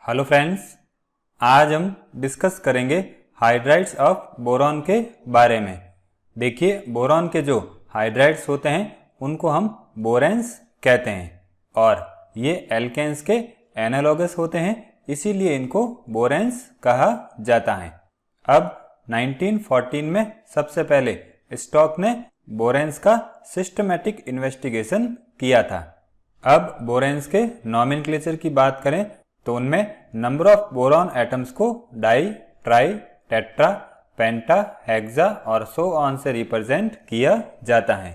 Hello friends, आज हम discuss करेंगे हाइड्राइड्स ऑफ बोरॉन के बारे में। देखिए, बोरॉन के जो हाइड्राइड्स होते हैं उनको हम बोरेंस कहते हैं और ये एल्केन्स के एनालॉगस होते हैं, इसीलिए इनको बोरेंस कहा जाता है। अब 1914 में सबसे पहले स्टोक ने बोरेंस का सिस्टमैटिक इन्वेस्टिगेशन किया था। अब बोरेंस के नॉमेनक्लेचर की बात करें तो उनमें नंबर ऑफ बोरॉन एटम्स को डाई, ट्राई, टेट्रा, पेंटा, हेक्सा और सो ऑन से रिप्रेजेंट किया जाता है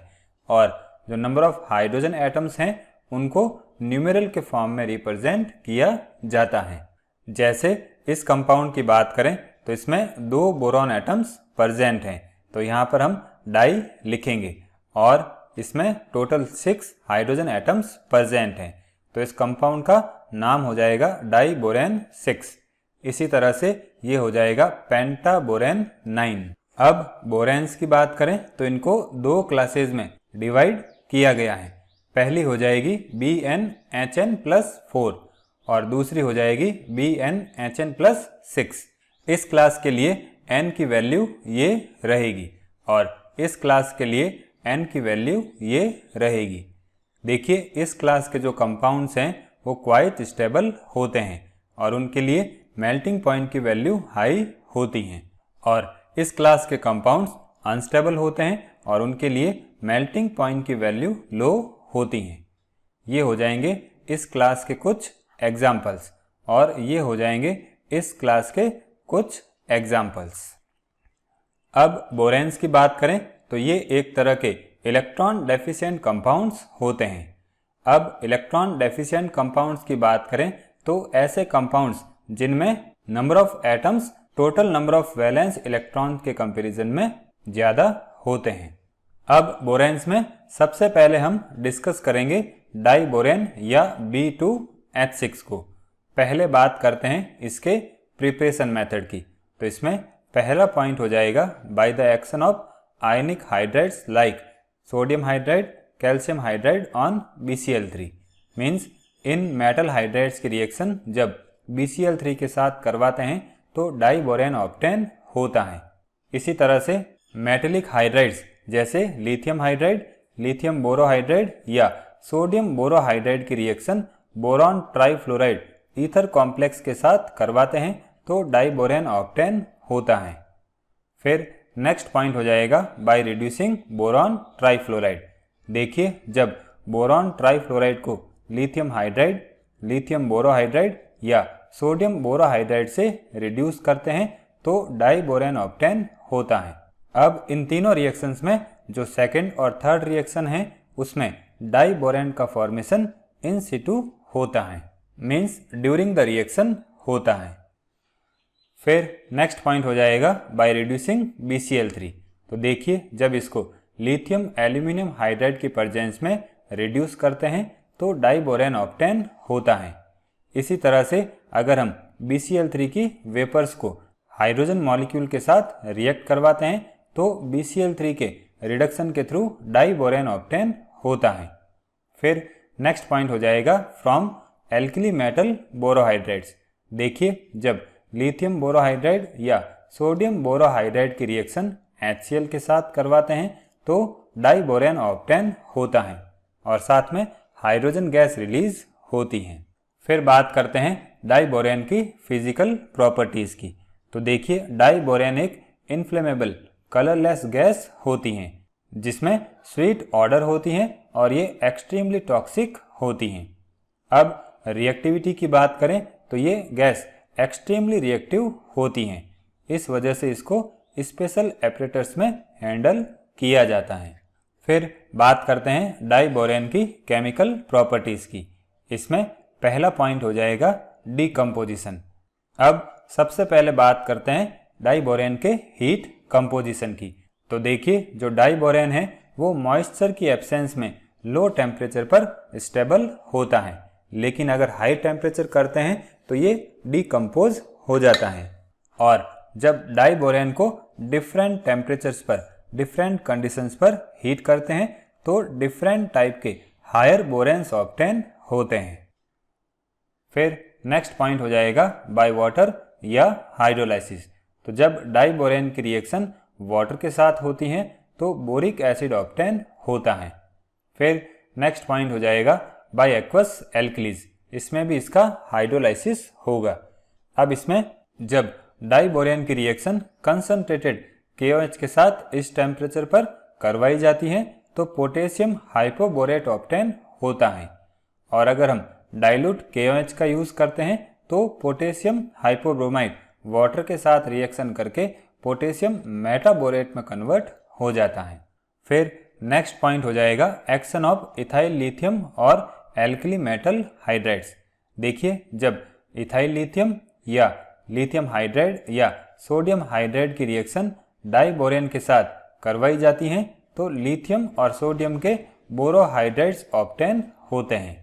और जो नंबर ऑफ हाइड्रोजन एटम्स हैं उनको न्यूमेरल के फॉर्म में रिप्रेजेंट किया जाता है। जैसे इस कंपाउंड की बात करें तो इसमें 2 बोरॉन एटम्स प्रेजेंट हैं, तो यहाँ पर हम डाई लिखेंगे और इसमें टोटल 6 हाइड्रोजन एटम्स प्रेजेंट हैं, तो इस कंपाउंड का नाम हो जाएगा डाई बोरेन 6। इसी तरह से ये हो जाएगा पेंटा बोरेन 9। अब बोरेन्स की बात करें तो इनको 2 क्लासेज में डिवाइड किया गया है। पहली हो जाएगी BnHn+4 और दूसरी हो जाएगी BnHn+6। इस क्लास के लिए n की वैल्यू ये रहेगी और इस क्लास के लिए n की वैल्यू ये रहेगी। देखिए, इस क्लास के जो कंपाउंड्स हैं वो क्वाइट स्टेबल होते हैं और उनके लिए मेल्टिंग पॉइंट की वैल्यू हाई होती हैं और इस क्लास के कंपाउंड्स अनस्टेबल होते हैं और उनके लिए मेल्टिंग पॉइंट की वैल्यू लो होती हैं। ये हो जाएंगे इस क्लास के कुछ एग्जाम्पल्स और ये हो जाएंगे इस क्लास के कुछ एग्जाम्पल्स। अब बोरेन्स की बात करें तो ये एक तरह के इलेक्ट्रॉन डेफिशिएंट कंपाउंड्स होते हैं। अब इलेक्ट्रॉन डेफिशिएंट कंपाउंड्स की बात करें तो ऐसे कंपाउंड्स जिनमें number of atoms total number of valence electron के कंपैरिजन में ज़्यादा होते हैं। अब बोरेन्स में सबसे पहले हम डिस्कस करेंगे डाई बोरेन या B2H6 को। पहले बात करते हैं इसके प्रिपरेशन मेथड की। तो इसमें पहला पॉइंट हो जाएगा by the action of ionic hydrides like sodium hydride, calcium hydride on BCl3। Means in metal hydrides की रिएक्शन जब BCl3 के साथ करवाते हैं तो डाई बोरेन ऑब्टेन होता है। इसी तरह से मेटेलिक हाइड्राइड्स जैसे लिथियम हाइड्राइड, लिथियम बोरोहाइड्राइड या सोडियम बोरोहाइड्राइड की reaction boron trifluoride ether complex के साथ करवाते हैं तो डाई बोरेन ऑब्टेन होता है। फिर नेक्स्ट पॉइंट हो जाएगा बाय रिड्यूसिंग बोरॉन ट्राइफ्लोराइड। देखिए, जब बोरॉन ट्राइफ्लोराइड को लिथियम हाइड्राइड, लिथियम बोरोहाइड्राइड या सोडियम बोरोहाइड्राइड से रिड्यूस करते हैं तो डाई बोरेन ऑब्टेन होता है। अब इन तीनों रिएक्शंस में जो सेकंड और थर्ड रिएक्शन है उसमें डाई बोरेन का फॉर्मेशन इन सिटू होता है, मीन्स ड्यूरिंग द रिएक्शन होता है। फिर नेक्स्ट पॉइंट हो जाएगा बाय रिड्यूसिंग BCl3। तो देखिए, जब इसको लिथियम एल्यूमिनियम हाइड्राइड की प्रेजेंस में रिड्यूस करते हैं तो डाई बोरेन ऑब्टेन होता है। इसी तरह से अगर हम BCl3 की वेपर्स को हाइड्रोजन मॉलिक्यूल के साथ रिएक्ट करवाते हैं तो BCl3 के रिडक्शन के थ्रू डाई बोरेन ऑब्टेन होता है। फिर नेक्स्ट पॉइंट हो जाएगा फ्रॉम एल्कली मेटल बोरोहाइड्राइड्स। देखिए, जब लिथियम बोरोहाइड्राइड या सोडियम बोरोहाइड्राइड की रिएक्शन HCl के साथ करवाते हैं तो डाई बोरेन ऑब्टेन होता है और साथ में हाइड्रोजन गैस रिलीज होती है। फिर बात करते हैं डाई बोरेन की फिजिकल प्रॉपर्टीज़ की। तो देखिए, डाई बोरेन एक इनफ्लेमेबल कलरलेस गैस होती हैं जिसमें स्वीट ऑर्डर होती हैं और ये एक्सट्रीमली टॉक्सिक होती हैं। अब रिएक्टिविटी की बात करें तो ये गैस एक्सट्रीमली रिएक्टिव होती हैं, इस वजह से इसको स्पेशल एपरेटर्स में हैंडल किया जाता है। फिर बात करते हैं डाई बोरेन की केमिकल प्रॉपर्टीज़ की। इसमें पहला पॉइंट हो जाएगा डीकम्पोजिशन। अब सबसे पहले बात करते हैं डाई बोरेन के हीट कंपोजिशन की। तो देखिए, जो डाई बोरेन है वो मॉइस्चर की एब्सेंस में लो टेम्परेचर पर स्टेबल होता है, लेकिन अगर हाई टेम्परेचर करते हैं तो ये डीकम्पोज हो जाता है। और जब डाई बोरेन को डिफरेंट टेम्परेचर्स पर डिफरेंट कंडीशंस पर हीट करते हैं तो डिफरेंट टाइप के हायर बोरेन्स ऑब्टेन होते हैं। फिर नेक्स्ट पॉइंट हो जाएगा बाय वाटर या हाइड्रोलाइसिस। तो जब डाइबोरेन की रिएक्शन वाटर के साथ होती हैं तो बोरिक एसिड ऑब्टेन होता है। फिर नेक्स्ट पॉइंट हो जाएगा बाय एक्वस एल्कलीज, इसमें भी इसका हाइड्रोलाइसिस होगा। अब इसमें जब डाइबोरेन की रिएक्शन कंसंट्रेटेड KOH के साथ इस टेम्परेचर पर करवाई जाती है तो पोटेशियम हाइपोबोरेट ऑब्टेन होता है। और अगर हम डाइल्यूट KOH का यूज़ करते हैं तो पोटेशियम हाइपोब्रोमाइड वाटर के साथ रिएक्शन करके पोटेशियम मेटाबोरेट में कन्वर्ट हो जाता है। फिर नेक्स्ट पॉइंट हो जाएगा एक्शन ऑफ इथाइल लिथियम और एल्कली मेटल हाइड्राइड्स। देखिए, जब इथाइल लिथियम या लिथियम हाइड्राइड या सोडियम हाइड्राइड की रिएक्शन डाइबोरेन के साथ करवाई जाती हैं तो लिथियम और सोडियम के बोरोहाइड्राइड्स ऑब्टेन होते हैं।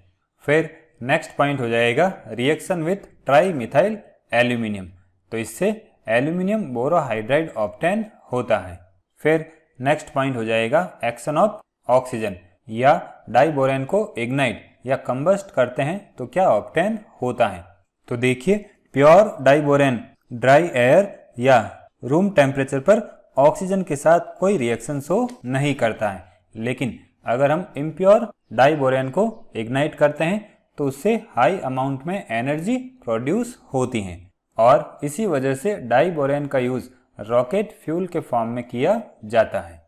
फिर नेक्स्ट पॉइंट हो जाएगा reaction with tri methyl aluminium, तो इससे एल्यूमिनियम बोरोहाइड्राइड ऑब्टेन होता है। फिर नेक्स्ट पॉइंट हो जाएगा एक्शन ऑफ ऑक्सीजन, या डाइबोरेन को इग्नाइट या कंबस्ट करते हैं तो क्या ऑब्टेन होता है। तो देखिए, प्योर डाइबोरेन ड्राई एयर या रूम टेम्परेचर पर ऑक्सीजन के साथ कोई रिएक्शन शो नहीं करता है, लेकिन अगर हम इम्प्योर डाइबोरेन को इग्नाइट करते हैं तो उससे हाई अमाउंट में एनर्जी प्रोड्यूस होती है और इसी वजह से डाइबोरेन का यूज रॉकेट फ्यूल के फॉर्म में किया जाता है।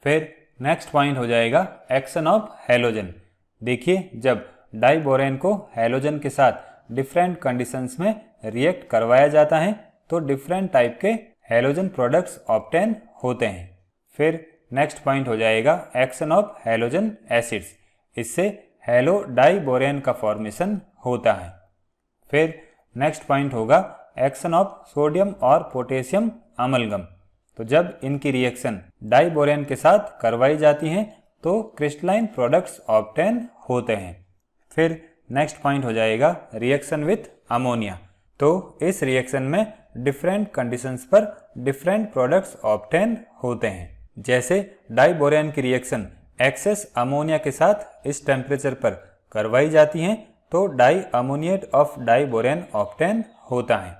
फिर नेक्स्ट पॉइंट हो जाएगा एक्शन ऑफ हैलोजन। देखिए, जब डाइबोरेन को हैलोजन के साथ डिफरेंट कंडीशंस में रिएक्ट करवाया जाता है तो डिफरेंट टाइप के हैलोजन प्रोडक्ट्स ऑब्टेन होते हैं। फिर नेक्स्ट पॉइंट हो जाएगा एक्शन ऑफ हैलोजन एसिड्स, इससे हैलो डाइबोरेन का फॉर्मेशन होता है। फिर नेक्स्ट पॉइंट होगा एक्शन ऑफ सोडियम और पोटेशियम अमलगम। तो जब इनकी रिएक्शन डाइबोरेन के साथ करवाई जाती है तो क्रिस्टलाइन प्रोडक्ट्स ऑब्टेन होते हैं। फिर नेक्स्ट पॉइंट हो जाएगा रिएक्शन विथ अमोनिया। तो इस रिएक्शन में डिफरेंट कंडीशंस पर डिफरेंट प्रोडक्ट्स ऑब्टेन होते हैं। जैसे डाइबोरेन की रिएक्शन एक्सेस अमोनिया के साथ इस टेम्परेचर पर करवाई जाती हैं तो डाई अमोनिएट ऑफ डाइबोरेन ऑब्टेन होता है।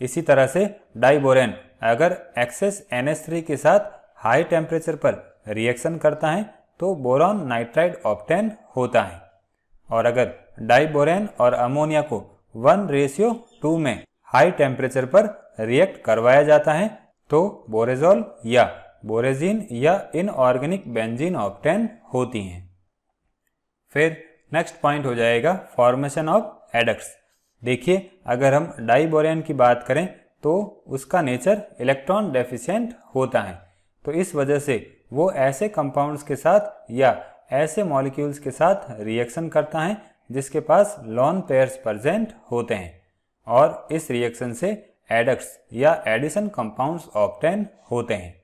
इसी तरह से डाइबोरेन अगर एक्सेस NH3 के साथ हाई टेम्परेचर पर रिएक्शन करता है तो बोरॉन नाइट्राइड ऑब्टेन होता है। और अगर डाइबोरेन और अमोनिया को 1:2 में हाई टेम्परेचर पर रिएक्ट करवाया जाता है तो बोरेजोल या बोरेजीन या इनऑर्गेनिक बेंजीन ऑब्टेन होती हैं। फिर नेक्स्ट पॉइंट हो जाएगा फॉर्मेशन ऑफ एडक्ट्स। देखिए, अगर हम डाइबोरेन की बात करें तो उसका नेचर इलेक्ट्रॉन डेफिशिएंट होता है, तो इस वजह से वो ऐसे कंपाउंड्स के साथ या ऐसे मॉलिक्यूल्स के साथ रिएक्शन करता है जिसके पास लॉन पेयर्स प्रेजेंट होते हैं और इस रिएक्शन से एडक्ट्स या एडिशन कंपाउंड्स ऑब्टेन होते हैं।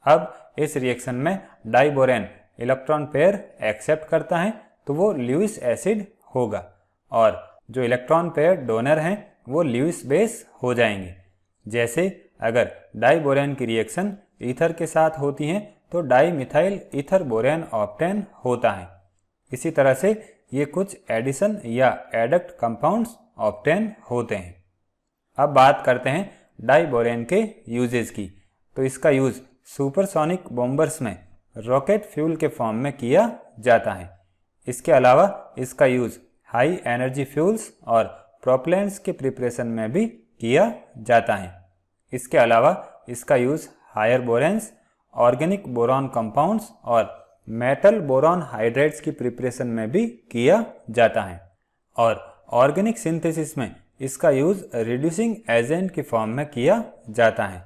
अब इस रिएक्शन में डाइबोरेन इलेक्ट्रॉन पेयर एक्सेप्ट करता है तो वो ल्यूइस एसिड होगा और जो इलेक्ट्रॉन पेयर डोनर हैं वो ल्यूइस बेस हो जाएंगे। जैसे अगर डाइबोरेन की रिएक्शन ईथर के साथ होती है तो di methyl ether borane obtain होता है। इसी तरह से ये कुछ एडिशन या एडक्ट कंपाउंड्स ऑब्टेन होते हैं। अब बात करते हैं डाइबोरेन के यूजेस की। तो इसका यूज सुपरसोनिक बॉम्बर्स में रॉकेट फ्यूल के फॉर्म में किया जाता है। इसके अलावा इसका यूज हाई एनर्जी फ्यूल्स और प्रोपेलेंट्स के प्रिपरेशन में भी किया जाता है। इसके अलावा इसका use higher boranes, organic boron compounds और मेटल बोरॉन हाइड्राइड्स की प्रिपरेशन में भी किया जाता है और ऑर्गेनिक सिंथेसिस में इसका यूज रिड्यूसिंग एजेंट की फॉर्म में किया जाता है।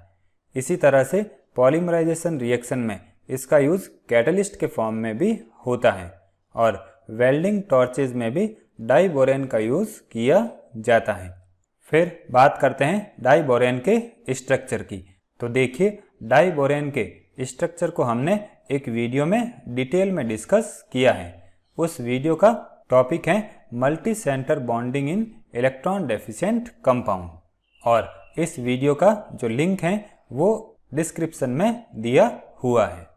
इसी तरह से पॉलीमराइजेशन रिएक्शन में इसका यूज कैटलिस्ट के फॉर्म में भी होता है और वेल्डिंग टॉर्चेज में भी डाइबोरेन का यूज किया जाता है। फिर बात करते हैं डाइबोरेन के स्ट्रक्चर की। तो देखिए, डाइबोरेन के स्ट्रक्चर को हमने एक वीडियो में डिटेल में डिस्कस किया है। उस वीडियो का टॉपिक है multi centre bonding in electron deficient compound और इस वीडियो का जो लिंक है वो डिस्क्रिप्शन में दिया हुआ है।